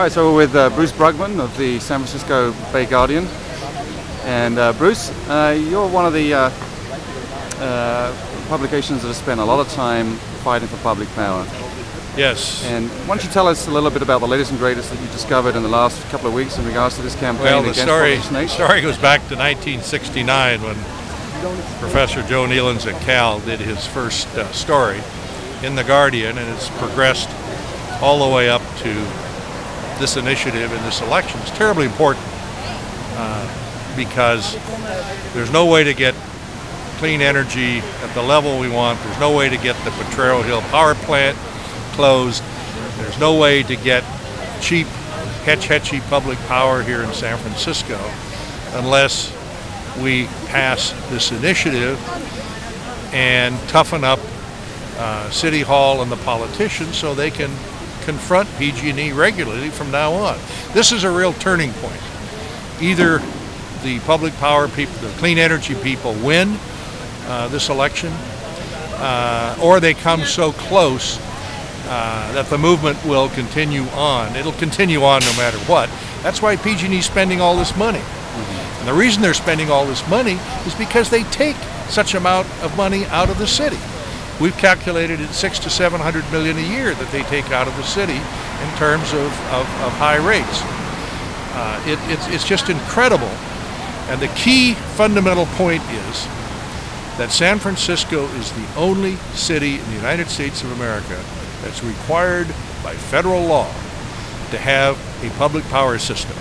All right, so we're with Bruce Brugmann of the San Francisco Bay Guardian. And Bruce, you're one of the publications that have spent a lot of time fighting for public power. Yes. And why don't you tell us a little bit about the latest and greatest that you discovered in the last couple of weeks in regards to this campaign against politician nation? The story goes back to 1969 when Professor Joe Nealons at Cal did his first story in the Guardian, and it's progressed all the way up to this initiative in this election. It's terribly important because there's no way to get clean energy at the level we want. There's no way to get the Potrero Hill power plant closed. There's no way to get cheap, hetchy public power here in San Francisco unless we pass this initiative and toughen up City Hall and the politicians so they can confront PG&E regularly from now on. This is a real turning point. Either the public power people, the clean energy people win this election, or they come so close that the movement will continue on. It'll continue on no matter what. That's why PG&E is spending all this money. And the reason they're spending all this money is because they take such amount of money out of the city. We've calculated it $600 to $700 million a year that they take out of the city in terms of high rates. It's just incredible. And the key fundamental point is that San Francisco is the only city in the United States of America that's required by federal law to have a public power system.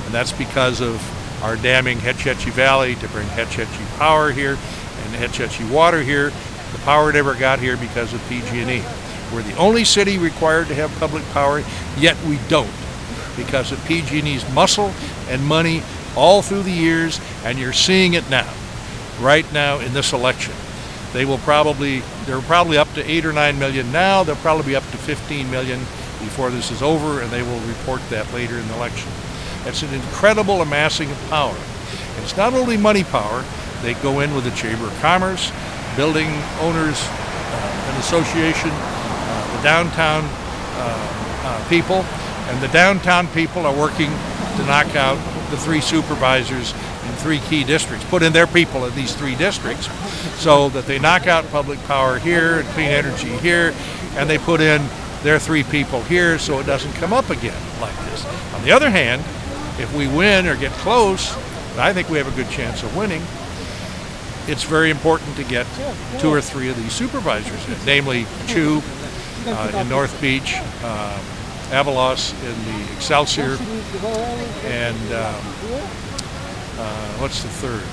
And that's because of our damming Hetchy Valley to bring Hetchy power here and Hetchy water here. The power never got here because of PG&E. We're the only city required to have public power, yet we don't because of PG&E's muscle and money all through the years, and you're seeing it now, right now in this election. They're probably up to 8 or 9 million now. They'll probably be up to 15 million before this is over, and they will report that later in the election. It's an incredible amassing of power. And it's not only money power. They go in with the Chamber of Commerce, Building Owners an Association, the downtown people, and the downtown people are working to knock out the 3 supervisors in 3 key districts, put in their people in these 3 districts so that they knock out public power here and clean energy here, and they put in their 3 people here so it doesn't come up again like this. On the other hand, if we win or get close, and I think we have a good chance of winning, it's very important to get 2 or 3 of these supervisors in, namely Chu in North Beach, Avalos in the Excelsior, and what's the third?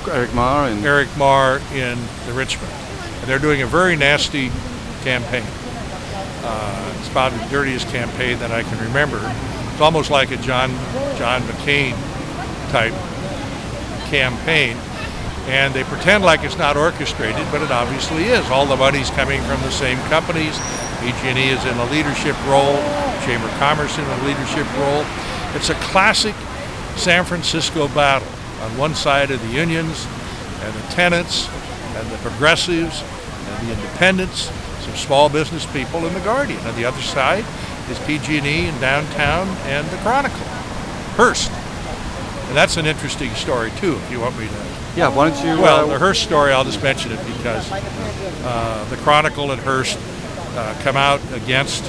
Eric Marr in the Richmond. And they're doing a very nasty campaign. It's about the dirtiest campaign that I can remember. It's almost like a John McCain type campaign. And they pretend like it's not orchestrated, but it obviously is. All the money's coming from the same companies. PG&E is in a leadership role, Chamber of Commerce in a leadership role. It's a classic San Francisco battle. On one side are the unions and the tenants and the progressives and the independents, some small business people in the Guardian. On the other side is PG&E and downtown and the Chronicle, Hearst. And that's an interesting story too, if you want me to. Yeah, why don't you... Well, the Hearst story, I'll just mention it because the Chronicle and Hearst come out against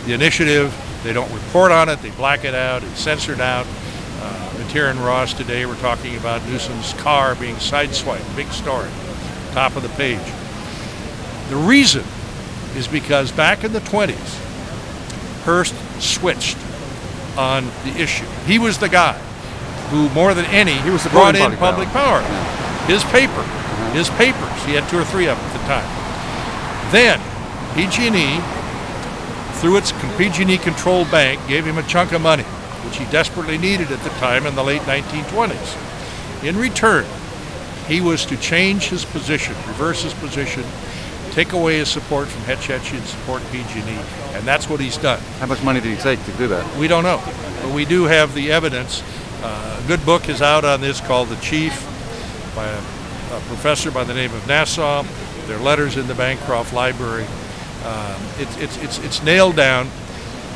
the initiative. They don't report on it. They black it out. It's censored out. Mateer and Ross today were talking about Newsom's car being sideswiped. Big story, top of the page. The reason is because back in the 20s, Hearst switched on the issue. He was the guy who, more than any, he was brought in public power. Yeah. His paper, his papers. He had 2 or 3 of them at the time. Then PG&E, through its PG&E controlled bank, gave him a chunk of money, which he desperately needed at the time in the late 1920s. In return, he was to change his position, reverse his position, take away his support from Hetchy and support PG&E, and that's what he's done. How much money did he take to do that? We don't know, but we do have the evidence. A good book is out on this called The Chief by a professor by the name of Nassau. There are letters in the Bancroft Library. It's nailed down,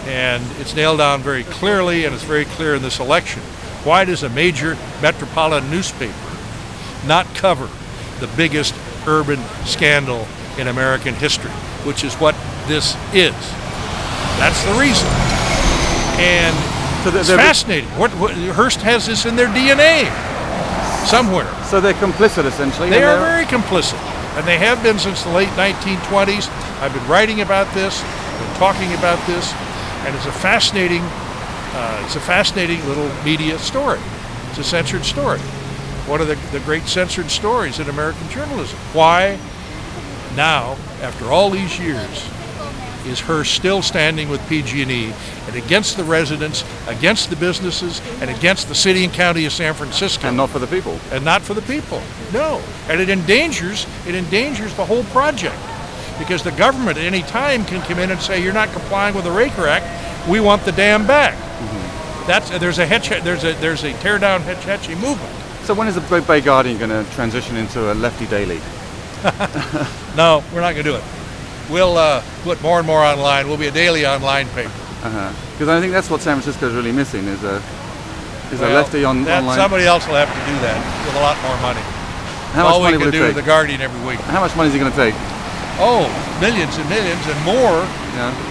and it's nailed down very clearly, and it's very clear in this election. Why does a major metropolitan newspaper not cover the biggest urban scandal in American history, which is what this is? That's the reason. And so it's fascinating. What Hearst has this in their DNA somewhere. So they're complicit, essentially. They are very complicit, and they have been since the late 1920s. I've been writing about this, I've been talking about this, and it's a fascinating little media story. It's a censored story. One of the great censored stories in American journalism. Why now, after all these years, is Hearst still standing with PG&E and against the residents, against the businesses, and against the city and county of San Francisco? And not for the people. And not for the people. No. And it endangers the whole project, because the government at any time can come in and say, you're not complying with the Raker Act, we want the dam back. Mm-hmm. There's a tear down Hetchy movement. So when is the Bay Guardian going to transition into a lefty daily? No, we're not going to do it. We'll put more and more online. We'll be a daily online paper. Because I think that's what San Francisco is really missing, is a lefty online. Somebody else will have to do that with a lot more money. How much money will it take? All we can do with the Guardian every week. How much money is it going to take? Oh, millions and millions and more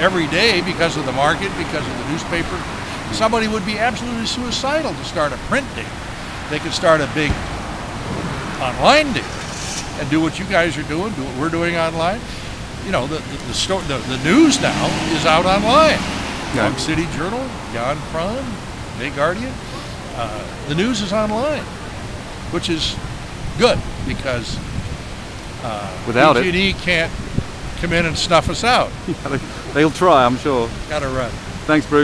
every day, because of the market, because of the newspaper. Somebody would be absolutely suicidal to start a print deal. They could start a big online deal and do what you guys are doing, do what we're doing online. You know, the news now is out online. Young City Journal, Jan Fran, Bay Guardian. The news is online, which is good, because without PG&E can't come in and snuff us out. They'll try, I'm sure. Got to run. Thanks, Bruce.